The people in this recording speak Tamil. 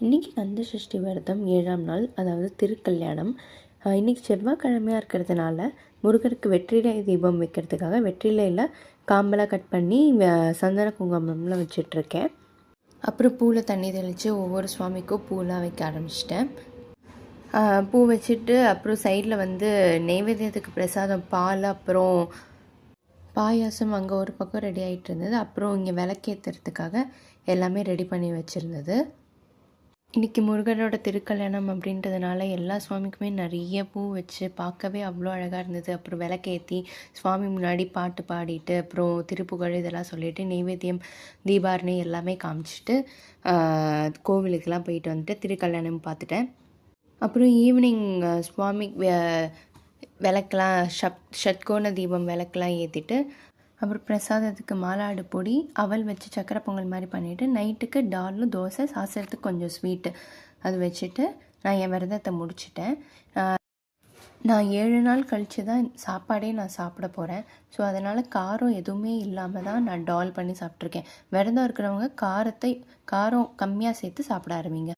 இன்றைக்கி கந்த சஷ்டி விரதம் 7ஆம் நாள், அதாவது திருக்கல்யாணம். இன்றைக்கி செவ்வாய்க்கிழமையாக இருக்கிறதுனால முருகருக்கு வெற்றிலை தீபம் வைக்கிறதுக்காக வெற்றிலையில் காம்பெல்லாம் கட் பண்ணி சந்தன குங்குமம்லாம் வச்சிட்ருக்கேன். அப்புறம் பூவில் தண்ணி தெளித்து ஒவ்வொரு சுவாமிக்கும் பூலாம் வைக்க ஆரம்பிச்சிட்டேன். பூ வச்சுட்டு அப்புறம் சைடில் நெய்வேத்தியத்துக்கு பிரசாதம் பால், அப்புறம் பாயாசம் அங்கே ஒரு பக்கம் ரெடி ஆகிட்டு இருந்தது. அப்புறம் இங்கே விளக்கேற்றுறதுக்காக எல்லாமே ரெடி பண்ணி வச்சுருந்தது. இன்றைக்கி முருகரோட திருக்கல்யாணம் அப்படின்றதுனால எல்லா சுவாமிக்குமே நிறைய பூ வச்சு பார்க்கவே அவ்வளோ அழகாக இருந்தது. அப்புறம் விளக்கேற்றி சுவாமி முன்னாடி பாட்டு பாடிட்டு அப்புறம் திருப்புகழ் இதெல்லாம் சொல்லிவிட்டு நெய்வேத்தியம் தீபாரணை எல்லாமே காமிச்சிட்டு கோவிலுக்கெல்லாம் போயிட்டு வந்துட்டு திருக்கல்யாணம் பார்த்துட்டேன். அப்புறம் ஈவினிங் சுவாமி விளக்கெலாம் ஷட்கோண தீபம் விளக்கெலாம் ஏற்றிட்டு அப்புறம் பிரசாதத்துக்கு மாலாடு பொடி அவல் வச்சு சக்கரை பொங்கல் மாதிரி பண்ணிவிட்டு நைட்டுக்கு டாலும் தோசை சாஸ்திரத்துக்கு கொஞ்சம் ஸ்வீட்டு அது வச்சுட்டு நான் என் விரதத்தை முடிச்சிட்டேன். நான் 7 நாள் கழித்து தான் சாப்பாடே நான் சாப்பிட போகிறேன். ஸோ அதனால் காரம் எதுவுமே இல்லாமல் தான் நான் டால் பண்ணி சாப்பிட்ருக்கேன். விரதம் இருக்கிறவங்க காரம் கம்மியாக சேர்த்து சாப்பிட ஆரம்பிங்க.